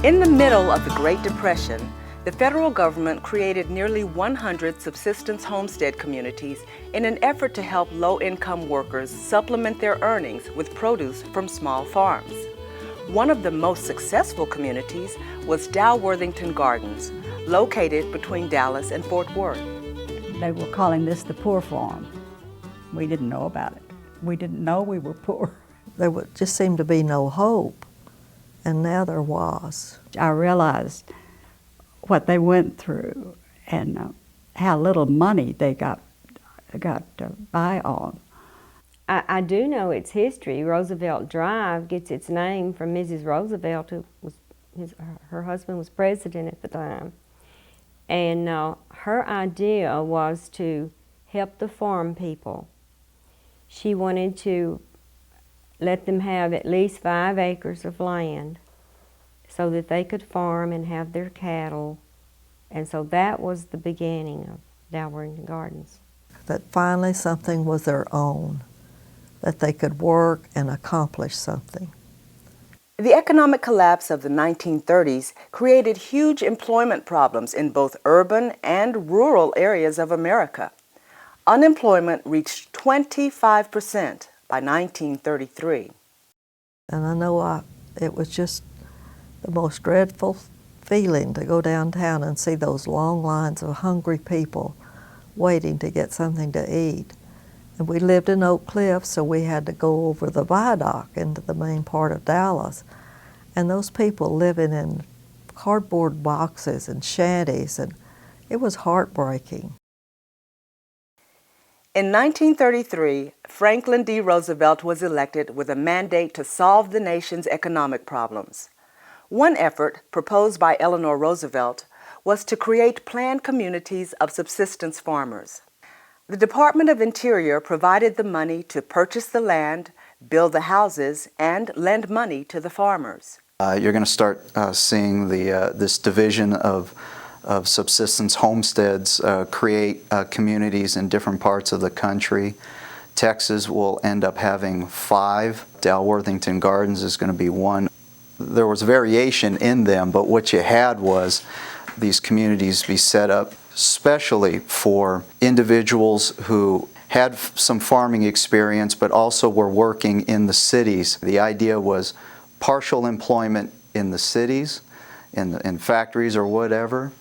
In the middle of the Great Depression, the federal government created nearly 100 subsistence homestead communities in an effort to help low-income workers supplement their earnings with produce from small farms. One of the most successful communities was Dalworthington Gardens, located between Dallas and Fort Worth. They were calling this the poor farm. We didn't know about it. We didn't know we were poor. There just seemed to be no hope, and now there was. I realized what they went through and how little money they got by on. I do know its history. Roosevelt Drive gets its name from Mrs. Roosevelt, who was her husband was president at the time. And her idea was to help the farm people. She wanted to let them have at least 5 acres of land so that they could farm and have their cattle. And so that was the beginning of Dalworthington Gardens. That finally something was their own, that they could work and accomplish something. The economic collapse of the 1930s created huge employment problems in both urban and rural areas of America. Unemployment reached 25% by 1933. And I know it was just the most dreadful feeling to go downtown and see those long lines of hungry people waiting to get something to eat. And we lived in Oak Cliff, so we had to go over the viaduct into the main part of Dallas. And those people living in cardboard boxes and shanties, and it was heartbreaking. In 1933, Franklin D. Roosevelt was elected with a mandate to solve the nation's economic problems. One effort, proposed by Eleanor Roosevelt, was to create planned communities of subsistence farmers. The Department of Interior provided the money to purchase the land, build the houses, and lend money to the farmers. You're going to start seeing this division of subsistence homesteads create communities in different parts of the country. Texas will end up having 5. Dalworthington Gardens is going to be one. There was variation in them, but what you had was these communities be set up especially for individuals who had some farming experience but also were working in the cities. The idea was partial employment in the cities, in factories or whatever,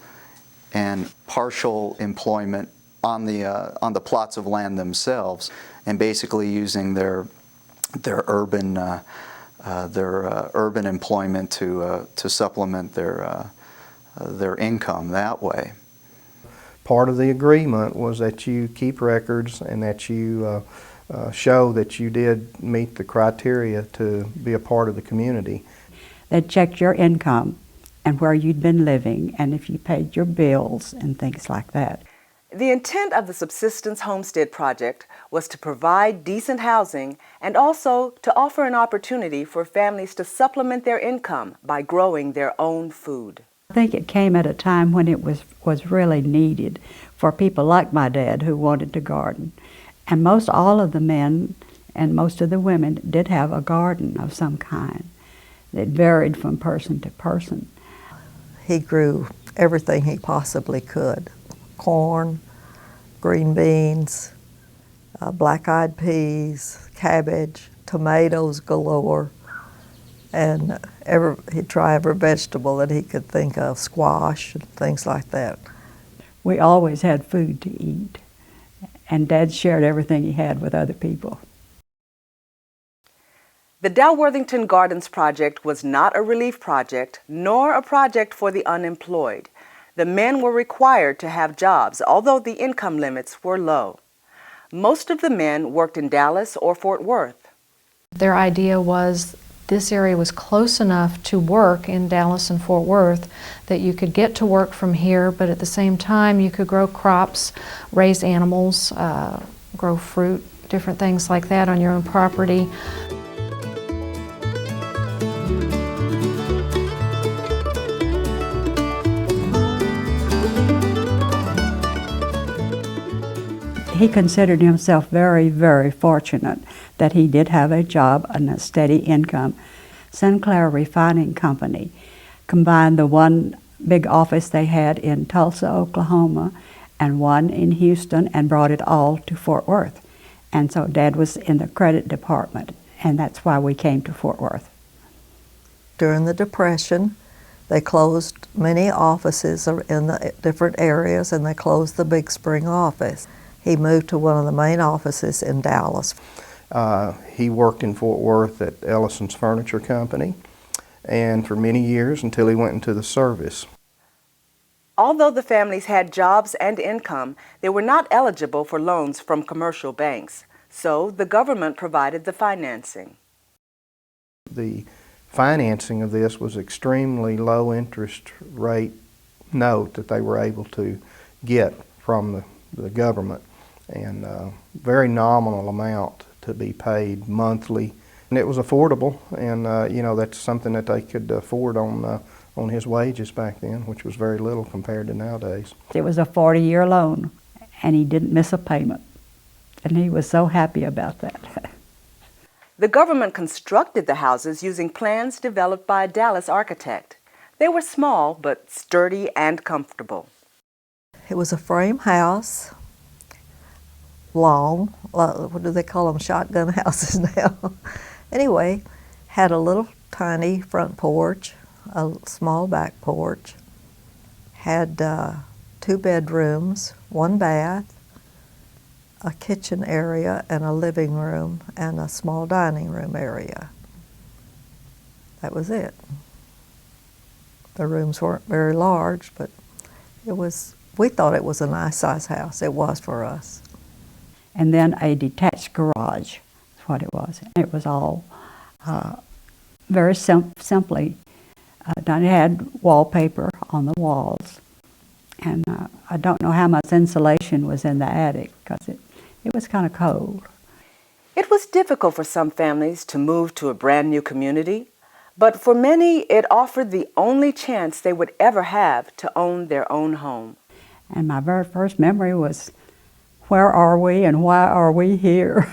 and partial employment on the plots of land themselves, and basically using their urban employment to supplement their income that way. Part of the agreement was that you keep records and that you show that you did meet the criteria to be a part of the community. They checked your income and where you'd been living and if you paid your bills and things like that. The intent of the Subsistence Homestead Project was to provide decent housing and also to offer an opportunity for families to supplement their income by growing their own food. I think it came at a time when it was really needed for people like my dad who wanted to garden. And most all of the men and most of the women did have a garden of some kind. It varied from person to person. He grew everything he possibly could. Corn, green beans, black-eyed peas, cabbage, tomatoes galore, and he'd try every vegetable that he could think of, squash and things like that. We always had food to eat, and Dad shared everything he had with other people. The Dalworthington Gardens project was not a relief project, nor a project for the unemployed. The men were required to have jobs, although the income limits were low. Most of the men worked in Dallas or Fort Worth. Their idea was this area was close enough to work in Dallas and Fort Worth that you could get to work from here, but at the same time you could grow crops, raise animals, grow fruit, different things like that on your own property. He considered himself very, very fortunate that he did have a job and a steady income. Sinclair Refining Company combined the one big office they had in Tulsa, Oklahoma, and one in Houston, and brought it all to Fort Worth. And so Dad was in the credit department, and that's why we came to Fort Worth. During the Depression, they closed many offices in the different areas, and they closed the Big Spring office. He moved to one of the main offices in Dallas. He worked in Fort Worth at Ellison's Furniture Company, and for many years until he went into the service. Although the families had jobs and income, they were not eligible for loans from commercial banks, so the government provided the financing. The financing of this was extremely low interest rate note that they were able to get from the government, and very nominal amount to be paid monthly. And it was affordable, and you know, that's something that they could afford on his wages back then, which was very little compared to nowadays. It was a 40-year loan, and he didn't miss a payment, and he was so happy about that. The government constructed the houses using plans developed by a Dallas architect. They were small but sturdy and comfortable. It was a frame house, long, what do they call them, shotgun houses now? Anyway, had a little tiny front porch, a small back porch, had 2 bedrooms, 1 bath, a kitchen area and a living room and a small dining room area. That was it. The rooms weren't very large, but we thought it was a nice size house. It was for us. And then a detached garage is what it was. It was all very simply done. It had wallpaper on the walls, and I don't know how much insulation was in the attic because it was kind of cold. It was difficult for some families to move to a brand new community, but for many it offered the only chance they would ever have to own their own home. And my very first memory was, where are we and why are we here?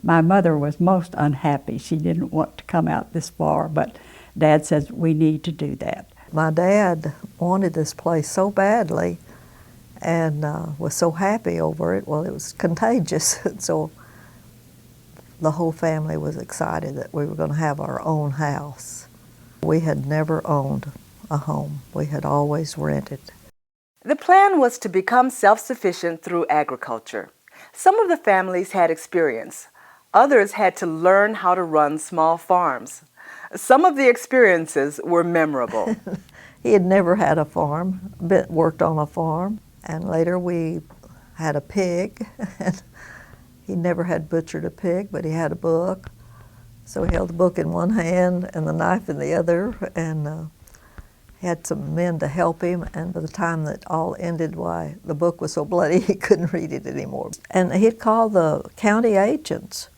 My mother was most unhappy. She didn't want to come out this far, but Dad says we need to do that. My dad wanted this place so badly and was so happy over it. Well, it was contagious, so the whole family was excited that we were going to have our own house. We had never owned a home. We had always rented. The plan was to become self-sufficient through agriculture. Some of the families had experience. Others had to learn how to run small farms. Some of the experiences were memorable. He had never had a farm, worked on a farm, and later we had a pig. He never had butchered a pig, but he had a book. So he held the book in one hand and the knife in the other, and he had some men to help him, and by the time that all ended, why, the book was so bloody he couldn't read it anymore. And he'd call the county agents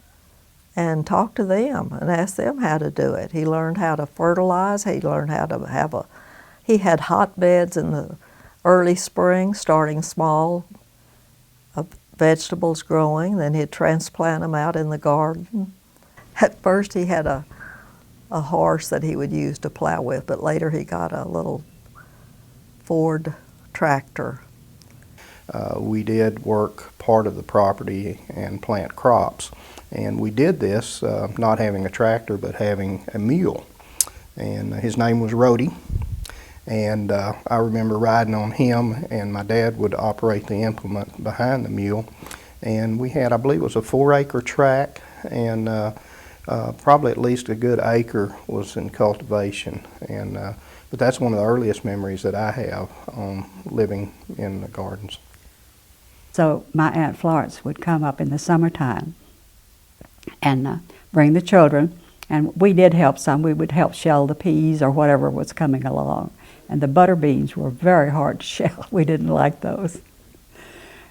and talk to them and ask them how to do it. He learned how to fertilize, he learned how to he had hotbeds in the early spring, starting small, of vegetables growing, then he'd transplant them out in the garden. At first he had a horse that he would use to plow with, but later he got a little Ford tractor. We did work part of the property and plant crops, and we did this not having a tractor but having a mule, and his name was Rhodey, and I remember riding on him, and my dad would operate the implement behind the mule, and we had, I believe it was a 4-acre tract, and probably at least a good acre was in cultivation, and but that's one of the earliest memories that I have on living in the gardens. So my Aunt Florence would come up in the summertime and bring the children, and we did help some. We would help shell the peas or whatever was coming along, and the butter beans were very hard to shell. We didn't like those.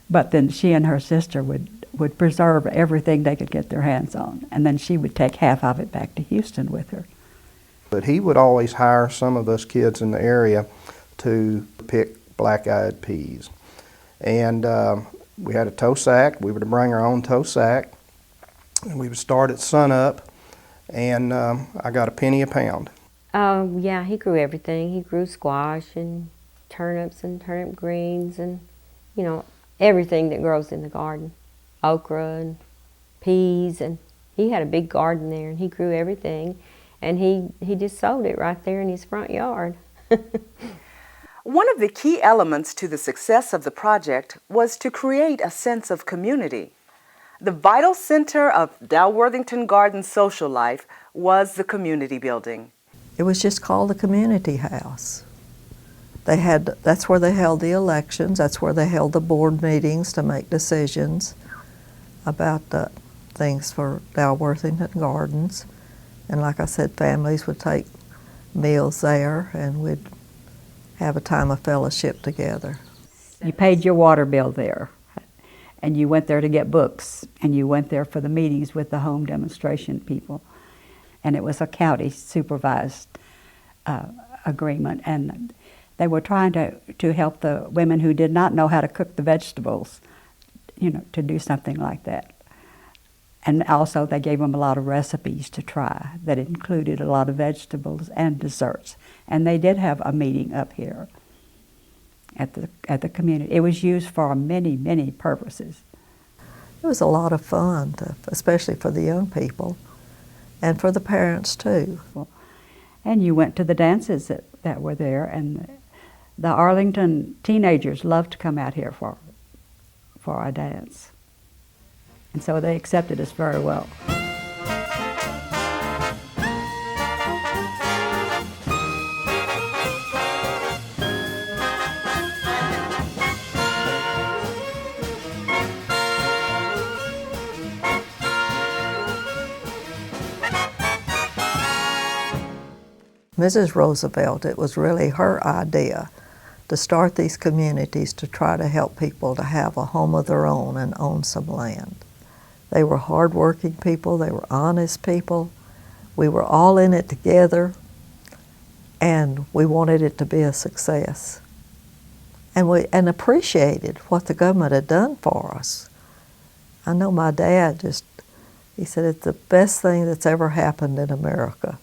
But then she and her sister would preserve everything they could get their hands on, and then she would take half of it back to Houston with her. But he would always hire some of us kids in the area to pick black-eyed peas. And we had a tow sack. We were to bring our own tow sack, and we would start at sunup, and I got a penny a pound. Oh, yeah, he grew everything. He grew squash and turnips and turnip greens and, you know, everything that grows in the garden. Okra and peas, and he had a big garden there, and he grew everything. And he just sold it right there in his front yard. One of the key elements to the success of the project was to create a sense of community. The vital center of Dalworthington Garden's social life was the community building. It was just called the community house. That's where they held the elections, that's where they held the board meetings to make decisions about the things for Dalworthington Gardens. And like I said, families would take meals there, and we'd have a time of fellowship together. You paid your water bill there, and you went there to get books, and you went there for the meetings with the home demonstration people. And it was a county supervised agreement, and they were trying to help the women who did not know how to cook the vegetables, you know, to do something like that. And also they gave them a lot of recipes to try that included a lot of vegetables and desserts. And they did have a meeting up here at the community. It was used for many, many purposes. It was a lot of fun, especially for the young people and for the parents too. And you went to the dances that were there, and the Arlington teenagers loved to come out here for a dance. And so they accepted us very well. Mrs. Roosevelt, it was really her idea to start these communities to try to help people to have a home of their own and own some land. They were hardworking people, they were honest people. We were all in it together, and we wanted it to be a success. And appreciated what the government had done for us. I know my dad he said it's the best thing that's ever happened in America.